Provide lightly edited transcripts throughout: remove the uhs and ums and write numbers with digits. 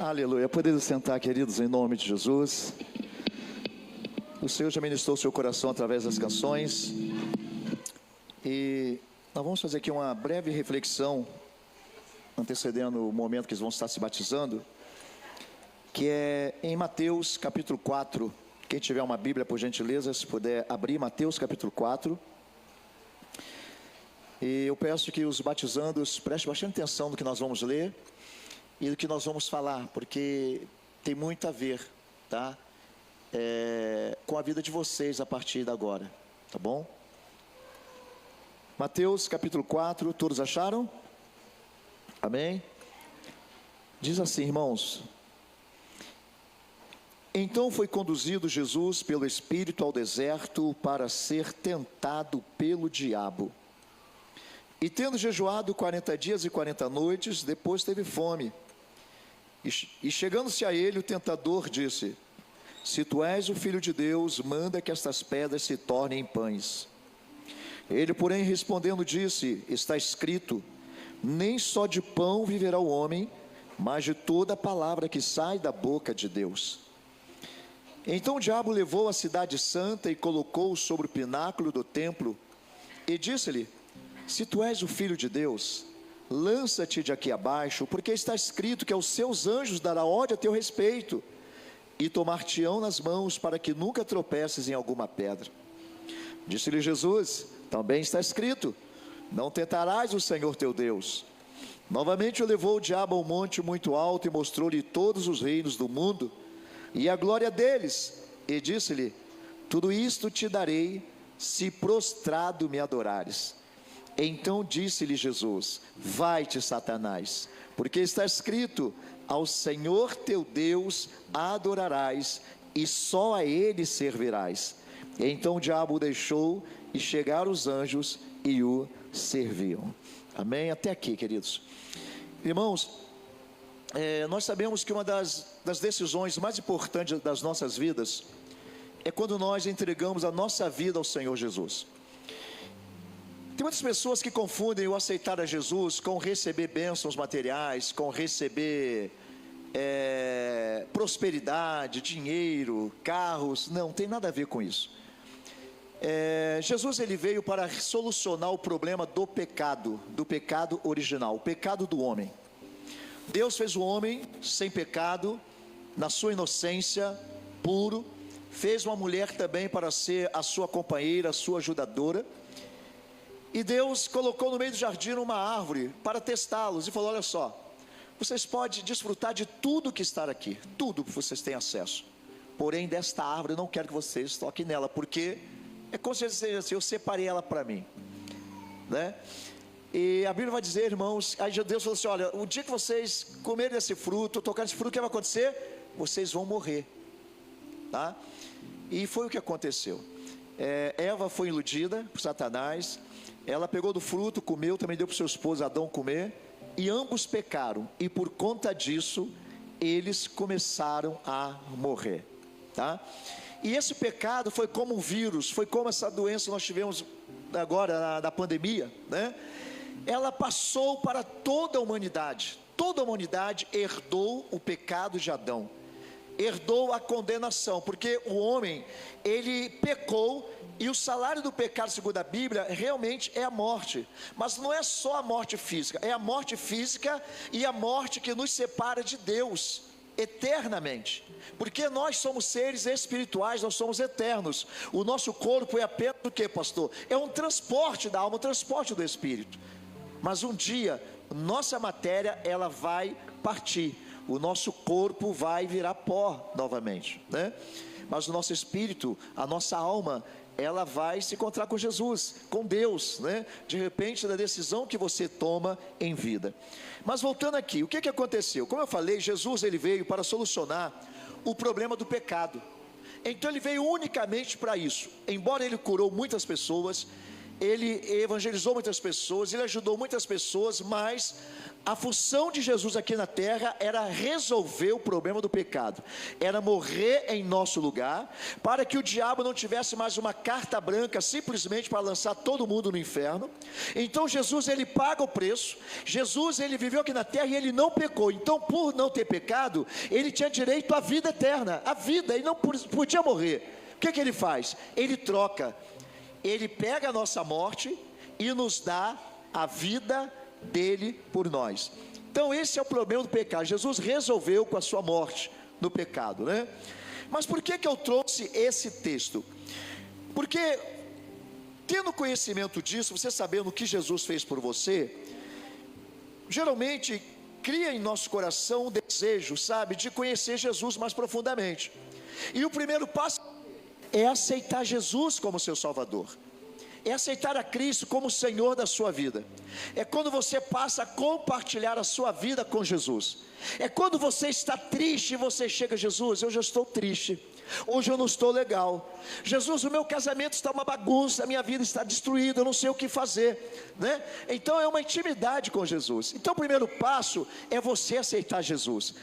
Aleluia. Podemos sentar, queridos, em nome de Jesus. O Senhor já ministrou o seu coração através das canções. E nós vamos fazer aqui uma breve reflexão, antecedendo o momento que eles vão estar se batizando, que é em Mateus capítulo 4. Quem tiver uma Bíblia, por gentileza, se puder abrir Mateus capítulo 4. E eu peço que os batizandos prestem bastante atenção no que nós vamos ler e do que nós vamos falar, porque tem muito a ver, tá? Com a vida de vocês a partir de agora, tá bom? Mateus capítulo 4, todos acharam? Amém? Diz assim, irmãos: então foi conduzido Jesus pelo Espírito ao deserto para ser tentado pelo diabo. E tendo jejuado 40 dias e 40 noites, depois teve fome. E chegando-se a ele, o tentador disse: se tu és o Filho de Deus, manda que estas pedras se tornem em pães. Ele, porém, respondendo, disse: está escrito, nem só de pão viverá o homem, mas de toda a palavra que sai da boca de Deus. Então o diabo levou a cidade santa e colocou-o sobre o pináculo do templo, e disse-lhe: se tu és o Filho de Deus, lança-te de aqui abaixo, porque está escrito que aos seus anjos dará ordem a teu respeito, e tomar-te-ão nas mãos, para que nunca tropeces em alguma pedra. Disse-lhe Jesus: também está escrito, não tentarás o Senhor teu Deus. Novamente o levou o diabo a um monte muito alto, e mostrou-lhe todos os reinos do mundo, e a glória deles, e disse-lhe: tudo isto te darei, se prostrado me adorares. Então disse-lhe Jesus: vai-te, Satanás, porque está escrito, ao Senhor teu Deus adorarás, e só a ele servirás. Então o diabo o deixou, e chegaram os anjos e o serviam. Amém? Até aqui, queridos. Irmãos, nós sabemos que uma das decisões mais importantes das nossas vidas é quando nós entregamos a nossa vida ao Senhor Jesus. Tem muitas pessoas que confundem o aceitar a Jesus com receber bênçãos materiais, com receber prosperidade, dinheiro, carros. Não tem nada a ver com isso. Jesus, ele veio para solucionar o problema do pecado original, o pecado do homem. Deus fez o homem sem pecado, na sua inocência, puro. Fez uma mulher também para ser a sua companheira, a sua ajudadora. E Deus colocou no meio do jardim uma árvore para testá-los, e falou: olha só, vocês podem desfrutar de tudo que está aqui, tudo que vocês têm acesso, porém desta árvore eu não quero que vocês toquem nela, porque é como se eu separei ela para mim, né? E a Bíblia vai dizer, irmãos, aí Deus falou assim: olha, o dia que vocês comerem esse fruto, tocarem esse fruto, o que vai acontecer? Vocês vão morrer, tá? E foi o que aconteceu. Eva foi iludida por Satanás. Ela pegou do fruto, comeu, também deu para o seu esposo Adão comer, e ambos pecaram, e por conta disso eles começaram a morrer, tá? E esse pecado foi como um vírus, foi como essa doença que nós tivemos agora da pandemia, né? Ela passou para toda a humanidade herdou o pecado de Adão, herdou a condenação, porque o homem, ele pecou, e o salário do pecado, segundo a Bíblia, realmente é a morte. Mas não é só a morte física, é a morte física e a morte que nos separa de Deus eternamente, porque nós somos seres espirituais, nós somos eternos. O nosso corpo é apenas o que, pastor? É um transporte da alma, um transporte do espírito. Mas um dia, nossa matéria, ela vai partir, o nosso corpo vai virar pó novamente, né? Mas o nosso espírito, a nossa alma, ela vai se encontrar com Jesus, com Deus, né? De repente, da decisão que você toma em vida. Mas voltando aqui, o que aconteceu? Como eu falei, Jesus, ele veio para solucionar o problema do pecado. Então ele veio unicamente para isso. Embora ele curou muitas pessoas, ele evangelizou muitas pessoas, ele ajudou muitas pessoas, mas a função de Jesus aqui na terra era resolver o problema do pecado, era morrer em nosso lugar, para que o diabo não tivesse mais uma carta branca, simplesmente para lançar todo mundo no inferno. Então Jesus, ele paga o preço. Jesus, ele viveu aqui na terra e ele não pecou, então por não ter pecado, ele tinha direito à vida eterna, a vida, ele não podia morrer. O que ele faz? Ele troca, ele pega a nossa morte e nos dá a vida dele por nós. Então esse é o problema do pecado. Jesus resolveu com a sua morte no pecado, né? Mas por que eu trouxe esse texto? Porque tendo conhecimento disso, você sabendo o que Jesus fez por você, geralmente cria em nosso coração um desejo, sabe, de conhecer Jesus mais profundamente. E o primeiro passo é aceitar Jesus como seu Salvador, é aceitar a Cristo como Senhor da sua vida. É quando você passa a compartilhar a sua vida com Jesus. É quando você está triste e você chega: Jesus, eu já estou triste, hoje eu não estou legal. Jesus, o meu casamento está uma bagunça, a minha vida está destruída, eu não sei o que fazer, né? Então é uma intimidade com Jesus. Então o primeiro passo é você aceitar Jesus.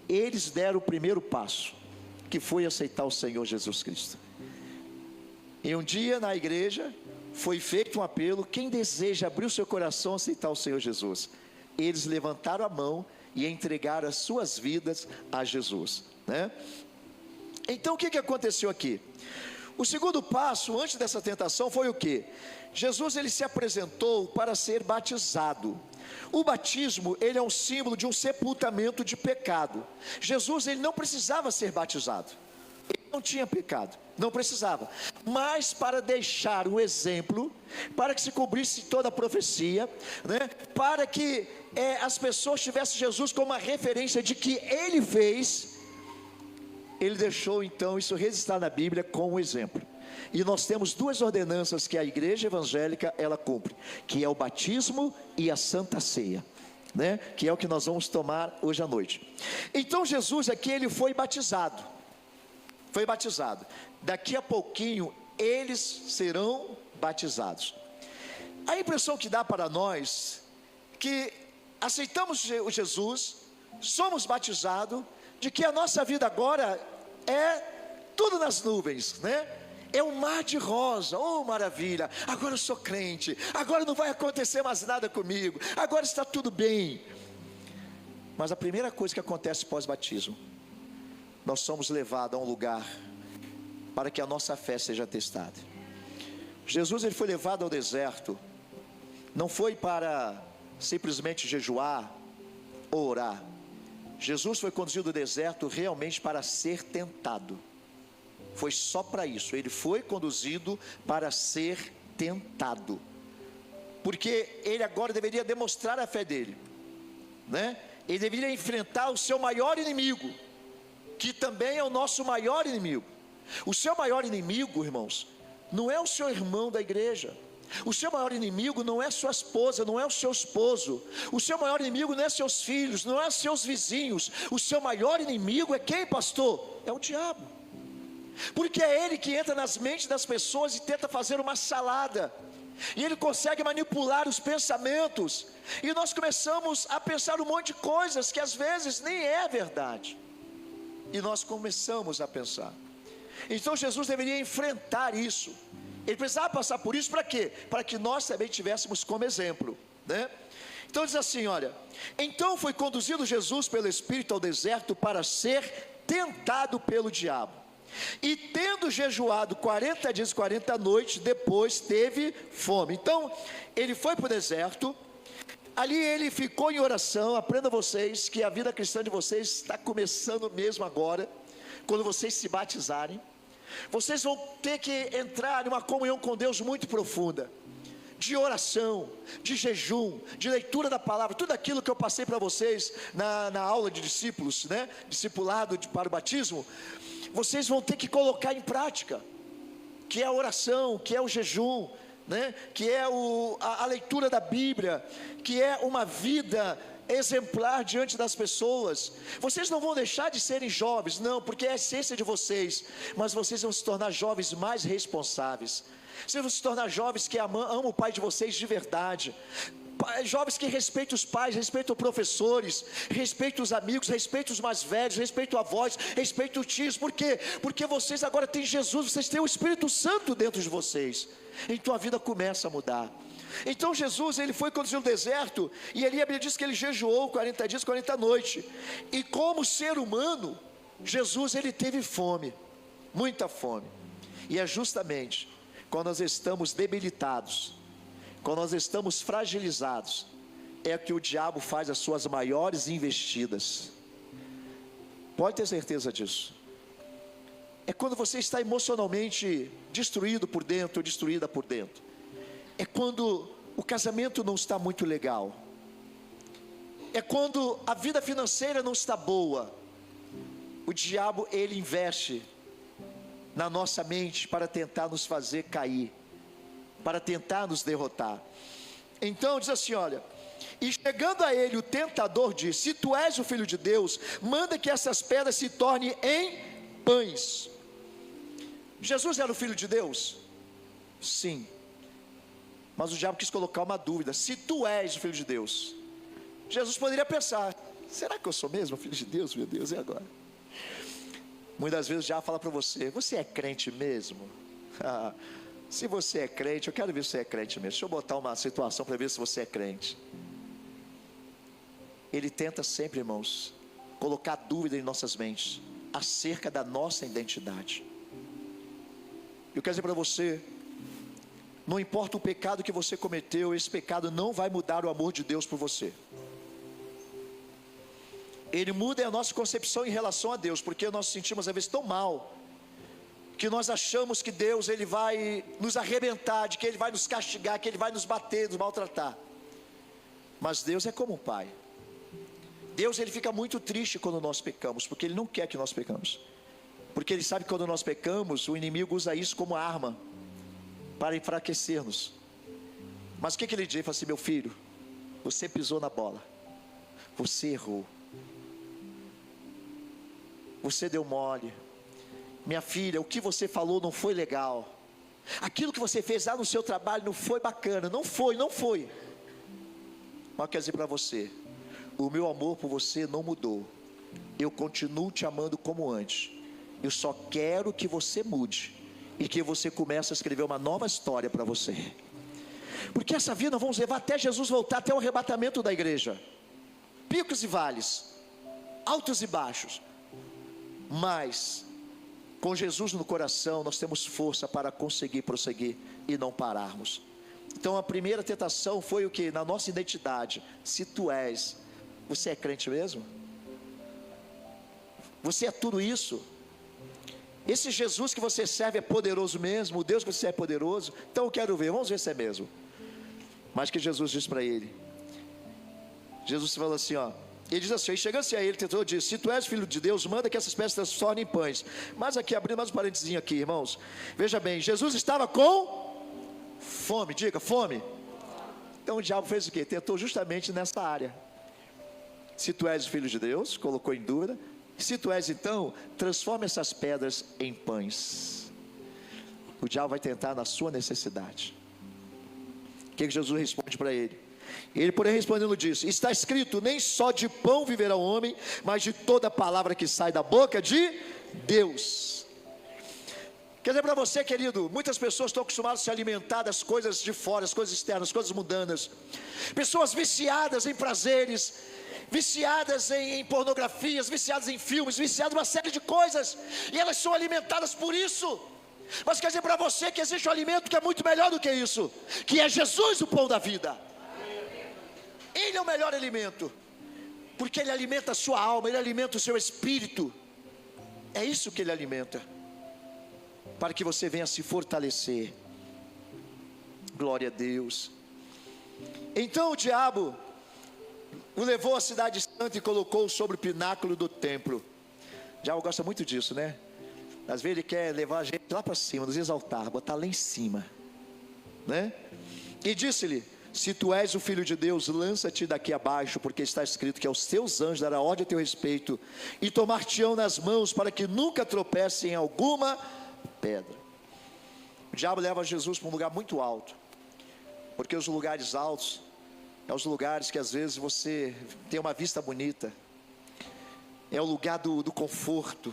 Eles deram o primeiro passo, que foi aceitar o Senhor Jesus Cristo. E um dia na igreja foi feito um apelo: quem deseja abrir o seu coração, aceitar o Senhor Jesus? Eles levantaram a mão e entregaram as suas vidas a Jesus, né? Então o que aconteceu aqui? O segundo passo antes dessa tentação foi o que? Jesus, ele se apresentou para ser batizado. O batismo, ele é um símbolo de um sepultamento de pecado. Jesus, ele não precisava ser batizado, ele não tinha pecado, não precisava, mas para deixar um exemplo, para que se cumprisse toda a profecia, né? Para que as pessoas tivessem Jesus como uma referência de que ele fez, ele deixou então isso registrado na Bíblia como um exemplo. E nós temos duas ordenanças que a igreja evangélica ela cumpre, que é o batismo e a Santa Ceia, né? Que é o que nós vamos tomar hoje à noite. Então Jesus aqui, ele foi batizado. Daqui a pouquinho eles serão batizados. A impressão que dá para nós, que aceitamos Jesus, somos batizados, de que a nossa vida agora é tudo nas nuvens, né? É um mar de rosa, oh maravilha, agora eu sou crente, agora não vai acontecer mais nada comigo, agora está tudo bem. Mas a primeira coisa que acontece pós-batismo, nós somos levados a um lugar para que a nossa fé seja testada. Jesus, ele foi levado ao deserto, não foi para simplesmente jejuar ou orar. Jesus foi conduzido ao deserto realmente para ser tentado. Foi só para isso, ele foi conduzido para ser tentado, porque ele agora deveria demonstrar a fé dele, né? Ele deveria enfrentar o seu maior inimigo, que também é o nosso maior inimigo. O seu maior inimigo, irmãos, não é o seu irmão da igreja. O seu maior inimigo não é sua esposa, não é o seu esposo. O seu maior inimigo não é seus filhos, não é seus vizinhos. O seu maior inimigo é quem, pastor? É o diabo. Porque é ele que entra nas mentes das pessoas e tenta fazer uma salada, e ele consegue manipular os pensamentos, e nós começamos a pensar um monte de coisas que às vezes nem é verdade, e nós começamos a pensar. Então Jesus deveria enfrentar isso, ele precisava passar por isso para quê? Para que nós também tivéssemos como exemplo, né? Então diz assim, olha: então foi conduzido Jesus pelo Espírito ao deserto para ser tentado pelo diabo. E tendo jejuado 40 dias e 40 noites, depois teve fome. Então ele foi para o deserto, ali ele ficou em oração. Aprenda vocês que a vida cristã de vocês está começando mesmo agora. Quando vocês se batizarem, vocês vão ter que entrar em uma comunhão com Deus muito profunda, de oração, de jejum, de leitura da palavra. Tudo aquilo que eu passei para vocês na aula de discípulos, né? Discipulado para o batismo, vocês vão ter que colocar em prática, que é a oração, que é o jejum, né? Que é a leitura da Bíblia, que é uma vida exemplar diante das pessoas. Vocês não vão deixar de serem jovens, não, porque é a essência de vocês, mas vocês vão se tornar jovens mais responsáveis. Vocês vão se tornar jovens que amam o pai de vocês de verdade. Jovens que respeitam os pais, respeitam os professores, respeitam os amigos, respeitam os mais velhos, respeitam avós, respeitam os tios. Por quê? Porque vocês agora têm Jesus, vocês têm o Espírito Santo dentro de vocês. Então a vida começa a mudar. Então Jesus, ele foi conduzido no deserto, e ali a Bíblia diz que ele jejuou 40 dias, 40 noites. E como ser humano, Jesus, ele teve fome, muita fome. E é justamente quando nós estamos debilitados, quando nós estamos fragilizados, é que o diabo faz as suas maiores investidas. Pode ter certeza disso. É quando você está emocionalmente destruído por dentro, ou destruída por dentro. É quando o casamento não está muito legal. É quando a vida financeira não está boa. O diabo, ele investe na nossa mente para tentar nos fazer cair, para tentar nos derrotar. Então diz assim, olha: e chegando a ele o tentador disse: se tu és o filho de Deus, manda que essas pedras se tornem em pães. Jesus era o filho de Deus? Sim. Mas o diabo quis colocar uma dúvida: se tu és o filho de Deus. Jesus poderia pensar: será que eu sou mesmo o filho de Deus? Meu Deus, e agora? Muitas vezes o diabo fala para você: você é crente mesmo? Se você é crente, eu quero ver se você é crente mesmo. Deixa eu botar uma situação para ver se você é crente. Ele tenta sempre, irmãos, colocar dúvida em nossas mentes acerca da nossa identidade. Eu quero dizer para você: não importa o pecado que você cometeu, esse pecado não vai mudar o amor de Deus por você. Ele muda a nossa concepção em relação a Deus, porque nós nos sentimos às vezes tão mal, que nós achamos que Deus, ele vai nos arrebentar, de que ele vai nos castigar, que ele vai nos bater, nos maltratar. Mas Deus é como um pai. Deus, ele fica muito triste quando nós pecamos, porque ele não quer que nós pecamos, porque ele sabe que quando nós pecamos, o inimigo usa isso como arma para enfraquecer-nos. Mas o que ele diz? Ele fala assim: meu filho, você pisou na bola, você errou, você deu mole. Minha filha, o que você falou não foi legal, aquilo que você fez lá no seu trabalho não foi bacana, não foi. Mas eu quero dizer para você: o meu amor por você não mudou, eu continuo te amando como antes. Eu só quero que você mude, e que você comece a escrever uma nova história para você, porque essa vida vamos levar até Jesus voltar, até o arrebatamento da igreja, picos e vales, altos e baixos, mas com Jesus no coração nós temos força para conseguir prosseguir e não pararmos. Então a primeira tentação foi o que? Na nossa identidade. Se tu és, você é crente mesmo? Você é tudo isso? Esse Jesus que você serve é poderoso mesmo? O Deus que você é poderoso? Então eu quero ver, vamos ver se é mesmo. Mas que Jesus disse para ele, Jesus falou assim, ó, ele diz assim: e chegando-se a ele, tentou, disse: se tu és filho de Deus, manda que essas pedras se transformem em pães. Mas aqui, abrindo mais um parênteses aqui, irmãos, veja bem, Jesus estava com fome, diga, fome. Então o diabo fez o quê? Tentou justamente nessa área. Se tu és o filho de Deus, colocou em dúvida. Se tu és, então, transforma essas pedras em pães. O diabo vai tentar na sua necessidade. O que Jesus responde para ele? Ele, porém, respondendo, disse: está escrito, nem só de pão viverá o homem, mas de toda palavra que sai da boca de Deus. Quer dizer para você, querido, muitas pessoas estão acostumadas a se alimentar das coisas de fora, as coisas externas, as coisas mundanas. Pessoas viciadas em prazeres, viciadas em pornografias, viciadas em filmes, viciadas em uma série de coisas, e elas são alimentadas por isso. Mas quer dizer para você que existe um alimento que é muito melhor do que isso, que é Jesus, o pão da vida. Ele é o melhor alimento, porque ele alimenta a sua alma, ele alimenta o seu espírito. É isso que ele alimenta, para que você venha se fortalecer. Glória a Deus. Então o diabo o levou à cidade santa e colocou sobre o pináculo do templo. O diabo gosta muito disso, né? Às vezes ele quer levar a gente lá para cima, nos exaltar, botar lá em cima, né? E disse-lhe: Se tu és o Filho de Deus, lança-te daqui abaixo, porque está escrito que aos teus anjos dará ordem a teu respeito, e tomar-te-ão nas mãos, para que nunca tropece em alguma pedra. O diabo leva Jesus para um lugar muito alto, porque os lugares altos é os lugares que às vezes você tem uma vista bonita, é o lugar do conforto,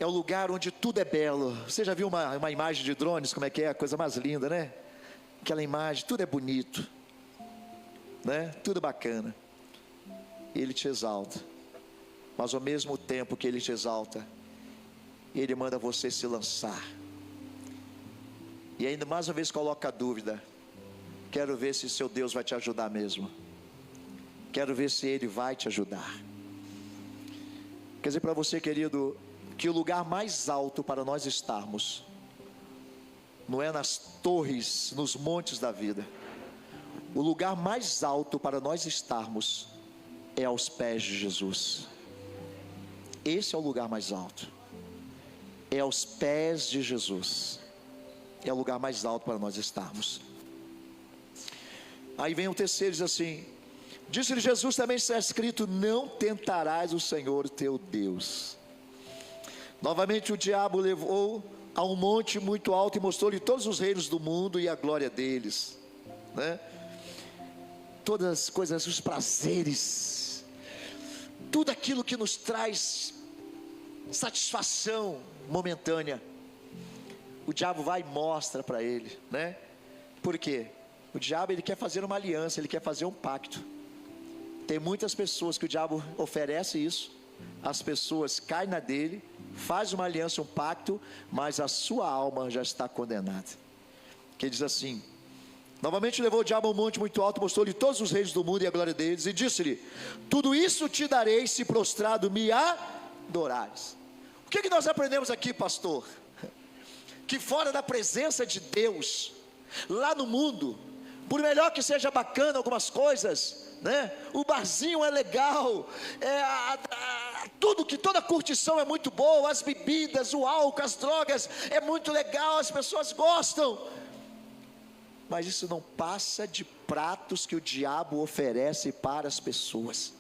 é o lugar onde tudo é belo. Você já viu uma imagem de drones, como é que é? A coisa mais linda, né? Aquela imagem, tudo é bonito, né? Tudo bacana. Ele te exalta, mas ao mesmo tempo que Ele te exalta, Ele manda você se lançar. E ainda mais uma vez coloca a dúvida: quero ver se seu Deus vai te ajudar mesmo. Quero ver se Ele vai te ajudar. Quer dizer para você, querido, que o lugar mais alto para nós estarmos não é nas torres, nos montes da vida. O lugar mais alto para nós estarmos é aos pés de Jesus. Esse é o lugar mais alto. É aos pés de Jesus. É o lugar mais alto para nós estarmos. Aí vem o terceiro, diz assim: disse-lhe Jesus, também está escrito: não tentarás o Senhor teu Deus. Novamente o diabo levou a um monte muito alto e mostrou-lhe todos os reinos do mundo e a glória deles, né? Todas as coisas, os prazeres, tudo aquilo que nos traz satisfação momentânea, o diabo vai e mostra para ele, né? Por quê? O diabo, ele quer fazer uma aliança, ele quer fazer um pacto. Tem muitas pessoas que o diabo oferece isso, as pessoas caem na dele, faz uma aliança, um pacto, mas a sua alma já está condenada. Que diz assim: novamente levou o diabo a um monte muito alto, mostrou-lhe todos os reis do mundo e a glória deles, e disse-lhe: tudo isso te darei se prostrado me adorares. O que nós aprendemos aqui, pastor? Que fora da presença de Deus, lá no mundo, por melhor que seja bacana algumas coisas, né? O barzinho é legal, toda curtição é muito boa, as bebidas, o álcool, as drogas, é muito legal, as pessoas gostam, mas isso não passa de pratos que o diabo oferece para as pessoas.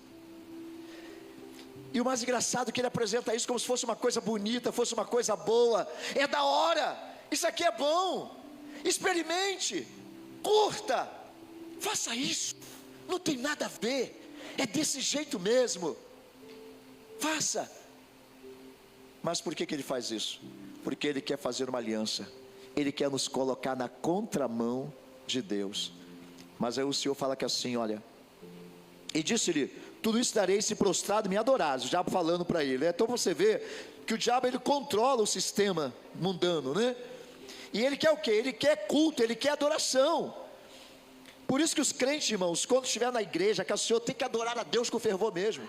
E o mais engraçado é que ele apresenta isso como se fosse uma coisa bonita, fosse uma coisa boa. É da hora, isso aqui é bom, experimente, curta, faça isso, não tem nada a ver, é desse jeito mesmo, faça. Mas por que ele faz isso? Porque ele quer fazer uma aliança, ele quer nos colocar na contramão de Deus. Mas aí o Senhor fala que assim, olha: e disse-lhe: tudo isso darei se prostrado me adorares. O diabo falando para ele. Então você vê que o diabo, ele controla o sistema mundano, né? E ele quer o quê? Ele quer culto, ele quer adoração. Por isso que os crentes, irmãos, quando estiver na igreja, que o Senhor tem que adorar a Deus com fervor mesmo.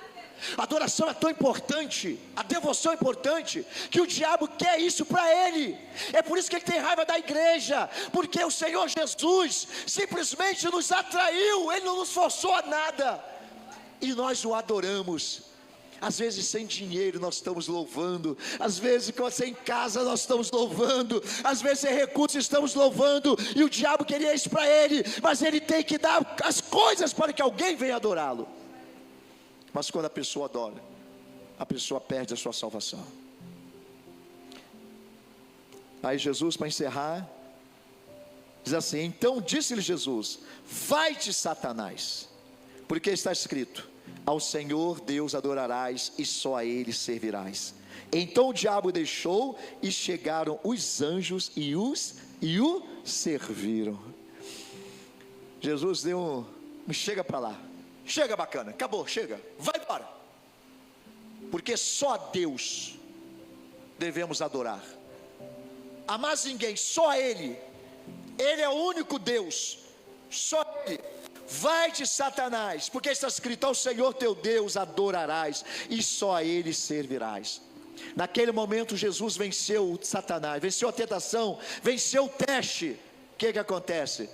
A adoração é tão importante, a devoção é importante, que o diabo quer isso para ele. É por isso que ele tem raiva da igreja, porque o Senhor Jesus simplesmente nos atraiu, Ele não nos forçou a nada, e nós o adoramos. Às vezes sem dinheiro nós estamos louvando, às vezes sem casa nós estamos louvando, às vezes sem recursos estamos louvando, e o diabo queria isso para ele, mas ele tem que dar as coisas para que alguém venha adorá-lo. Mas quando a pessoa adora, a pessoa perde a sua salvação. Aí Jesus, para encerrar, diz assim: então disse-lhe Jesus: vai-te, Satanás, porque está escrito: ao Senhor Deus adorarás e só a Ele servirás. Então o diabo deixou, e chegaram os anjos e o serviram. Jesus deu chega para lá, chega bacana, acabou, chega, vai embora, porque só a Deus devemos adorar, a mais ninguém, só a Ele. Ele é o único Deus, só Ele. Vai-te, Satanás, porque está escrito: ao Senhor teu Deus adorarás e só a Ele servirás. Naquele momento Jesus venceu Satanás, venceu a tentação, venceu o teste. O que acontece?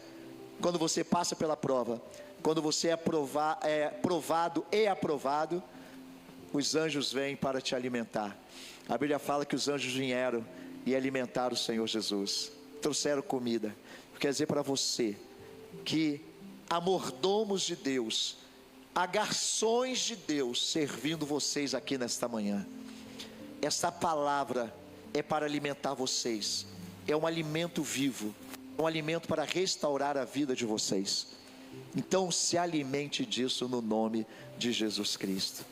Quando você passa pela prova, quando você é provado e aprovado, os anjos vêm para te alimentar. A Bíblia fala que os anjos vieram e alimentaram o Senhor Jesus, trouxeram comida. Quer dizer para você que há mordomos de Deus, há garçons de Deus servindo vocês aqui nesta manhã. Esta palavra é para alimentar vocês, é um alimento vivo, um alimento para restaurar a vida de vocês. Então se alimente disso no nome de Jesus Cristo.